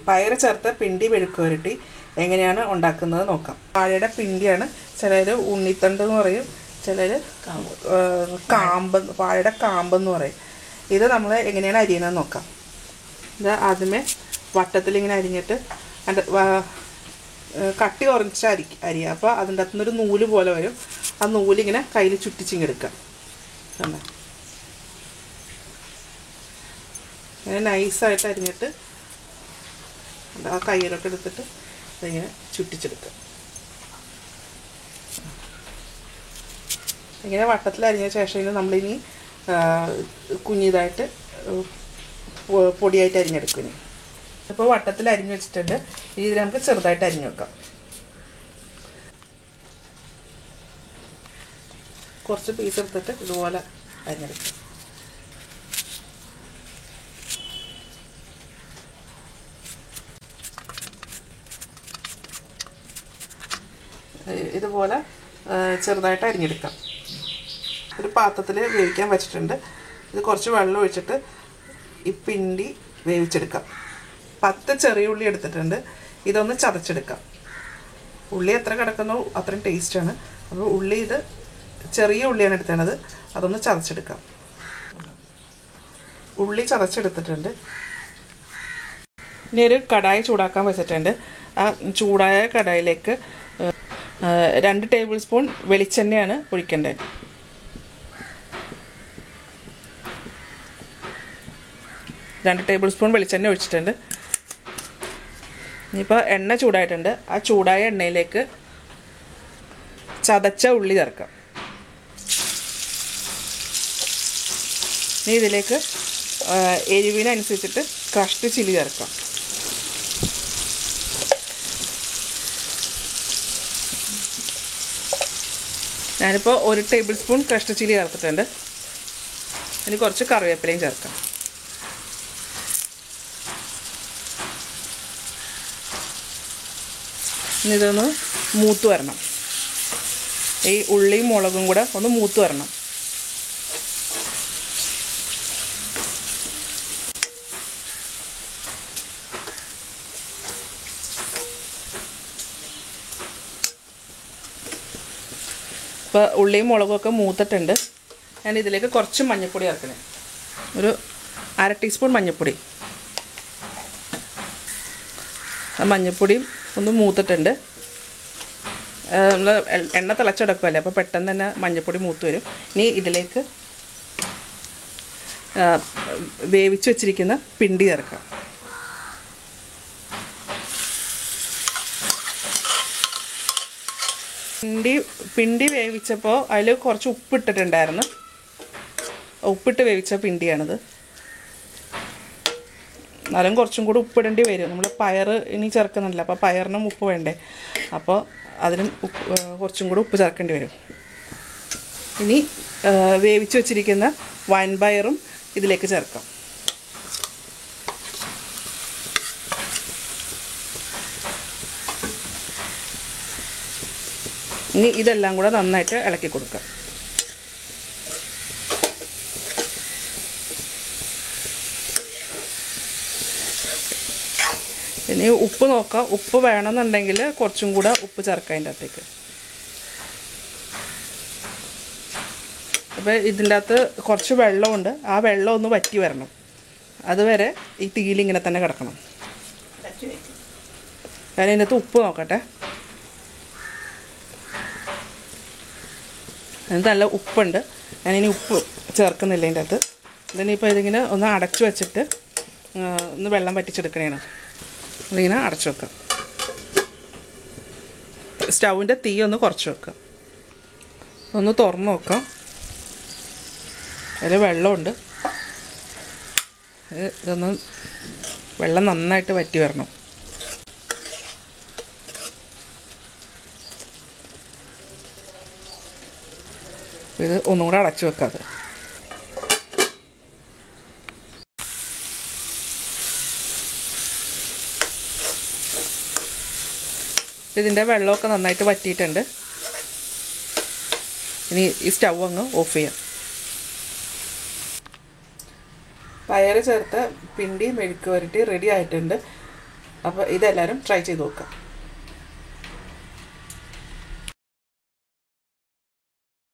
പയർ ചേർത്ത പിണ്ടി മെഴുക്ക് പുരട്ടി എങ്ങനെയാണ് ഉണ്ടാക്കുന്നത് നോക്കാം. വാഴയുടെ പിണ്ടിയാണ്, ചിലർ ഉണ്ണിത്തണ്ട് എന്ന് പറയും, ചിലർ കാമ്പ്, വാഴയുടെ കാമ്പെന്ന് പറയും. ഇത് നമ്മൾ എങ്ങനെയാണ് അരിയുന്നത് നോക്കാം. ഇത് ആദ്യമേ വട്ടത്തിലിങ്ങനെ അരിഞ്ഞിട്ട് കട്ടി കുറച്ച് അരിയുക. അപ്പോൾ അതിൻ്റെ അകത്തുനിന്നൊരു നൂല് പോലെ വരും. ആ നൂലിങ്ങനെ കയ്യിൽ ചുറ്റിച്ചിങ്ങെടുക്കുക. കണ്ടോ, ഇങ്ങനെ നൈസായിട്ട് അരിഞ്ഞിട്ട് ആ കയ്യിലൊക്കെ എടുത്തിട്ട് അതിങ്ങനെ ചുറ്റിച്ചെടുക്കുക. ഇങ്ങനെ വട്ടത്തിൽ അരിഞ്ഞ ശേഷം നമ്മളിനി കുഞ്ഞിതായിട്ട് പൊടിയായിട്ട് അരിഞ്ഞെടുക്കും. ഇനി ഇപ്പോൾ വട്ടത്തിൽ അരിഞ്ഞ് വെച്ചിട്ടുണ്ട്. ഇതിൽ നമുക്ക് ചെറുതായിട്ട് അരിഞ്ഞു വെക്കാം. കുറച്ച് പീസ് എടുത്തിട്ട് ഇതുപോലെ അരിഞ്ഞെടുക്കാം. ഇതുപോലെ ചെറുതായിട്ട് അരിഞ്ഞെടുക്കാം. ഒരു പാത്രത്തിൽ വേവിക്കാൻ വെച്ചിട്ടുണ്ട്. ഇത് കുറച്ച് വെള്ളം ഒഴിച്ചിട്ട് ഈ പിണ്ടി വേവിച്ചെടുക്കാം. 10 ചെറിയ ഉള്ളി എടുത്തിട്ടുണ്ട്. ഇതൊന്ന് ചതച്ചെടുക്കാം. ഉള്ളി എത്ര കിടക്കുന്നോ അത്രയും ടേസ്റ്റാണ്. അപ്പോൾ ഉള്ളി, ഇത് ചെറിയ ഉള്ളിയാണ് എടുത്തേണ്ടത്, അതൊന്ന് ചതച്ചെടുക്കാം. ഉള്ളി ചതച്ചെടുത്തിട്ടുണ്ട്. ഇനി ഒരു കടായി ചൂടാക്കാൻ വെച്ചിട്ടുണ്ട്. ആ ചൂടായ കടായിലേക്ക് 2 ടേബിൾ സ്പൂൺ വെളിച്ചെണ്ണയാണ് ഒഴിക്കേണ്ടത്. രണ്ട് ടേബിൾ സ്പൂൺ വെളിച്ചെണ്ണ ഒഴിച്ചിട്ടുണ്ട്. ഇനിയിപ്പോൾ എണ്ണ ചൂടായിട്ടുണ്ട്. ആ ചൂടായ എണ്ണയിലേക്ക് ചതച്ച ഉള്ളി ചേർക്കാം. ഇനി ഇതിലേക്ക് എരിവിനനുസരിച്ചിട്ട് ക്രഷ്ഡ് ചില്ലി ചേർക്കാം. ഞാനിപ്പോൾ 1 ടേബിൾ സ്പൂൺ ക്രഷ്ഡ് ചില്ലി ചേർത്തിട്ടുണ്ട്. ഇനി കുറച്ച് കറിവേപ്പിലയും ചേർക്കാം. ഇനി ഇതൊന്ന് മൂത്ത് വരണം. ഈ ഉള്ളിയും മുളകും കൂടെ ഒന്ന് മൂത്ത് വരണം. ഇപ്പോൾ ഉള്ളിയും മുളകും ഒക്കെ മൂത്തിട്ടുണ്ട്. ഞാൻ ഇതിലേക്ക് കുറച്ച് മഞ്ഞൾപ്പൊടി ചേർക്കണേ. ഒരു 1/2 ടീസ്പൂൺ മഞ്ഞൾപ്പൊടി. ആ മഞ്ഞൾപ്പൊടിയും ഒന്ന് മൂത്തിട്ടുണ്ട്. നമ്മൾ എണ്ണ തിളച്ചെടുക്കുമല്ലേ, അപ്പോൾ പെട്ടെന്ന് തന്നെ മഞ്ഞൾപ്പൊടി മൂത്ത് വരും. ഇനി ഇതിലേക്ക് വേവിച്ച് വെച്ചിരിക്കുന്ന പിണ്ടി ചേർക്കാം. പിണ്ടി വേവിച്ചപ്പോൾ അതിൽ കുറച്ച് ഉപ്പിട്ടിട്ടുണ്ടായിരുന്നു. ഉപ്പിട്ട് വേവിച്ച പിണ്ടിയാണിത്. എന്നാലും കുറച്ചും കൂടി ഉപ്പിടേണ്ടി വരും. നമ്മൾ പയർ ഇനി ചേർക്കുന്നില്ല, അപ്പോൾ പയറിനും ഉപ്പ് വേണ്ടേ, അപ്പോൾ അതിനും കുറച്ചും കൂടി ഉപ്പ് ചേർക്കേണ്ടി വരും. ഇനി വേവിച്ച് വെച്ചിരിക്കുന്ന വൻപയറും ഇതിലേക്ക് ചേർക്കാം. ഇനി ഇതെല്ലാം കൂടെ നന്നായിട്ട് ഇളക്കി കൊടുക്കാം. ഇനി ഉപ്പ് നോക്കാം. ഉപ്പ് വേണമെന്നുണ്ടെങ്കിൽ കുറച്ചും കൂടെ ഉപ്പ് ചേർക്കാം അതിൻ്റെ അകത്തേക്ക്. അപ്പോൾ ഇതിൻ്റെ അകത്ത് കുറച്ച് വെള്ളമുണ്ട്. ആ വെള്ളം ഒന്ന് വറ്റി വരണം. അതുവരെ ഈ തീയിലിങ്ങനെ തന്നെ കിടക്കണം. ഞാൻ ഇതിൻ്റെ അകത്ത് ഉപ്പ് നോക്കട്ടെ. അതിന് നല്ല ഉപ്പുണ്ട്. ഞാനിനി ഉപ്പ് ചേർക്കുന്നില്ല ഇതിൻ്റെ അകത്ത്. ഇതിനിപ്പോൾ ഇതിങ്ങനെ ഒന്ന് അടച്ചു വെച്ചിട്ട് ഒന്ന് വെള്ളം വറ്റിച്ചെടുക്കണേണ്. അതിങ്ങനെ അടച്ചു വെക്കാം. സ്റ്റൗവിൻ്റെ തീ ഒന്ന് കുറച്ച് വെക്കാം. ഒന്ന് തുറന്ന് നോക്കാം. അതിൽ വെള്ളമുണ്ട്. ഇതൊന്ന് വെള്ളം നന്നായിട്ട് വറ്റി വരണം. ഇത് ഒന്നും കൂടെ അടച്ചു വെക്കാതെ. ഇതിൻ്റെ വെള്ളമൊക്കെ നന്നായിട്ട് വറ്റിയിട്ടുണ്ട്. ഇനി ഈ സ്റ്റൗ അങ്ങ് ഓഫ് ചെയ്യാം. പയർ ചേർത്ത് പിണ്ടി മെഴുക്ക് പുരട്ടി റെഡി ആയിട്ടുണ്ട്. അപ്പോൾ ഇതെല്ലാവരും ട്രൈ ചെയ്ത് നോക്കാം.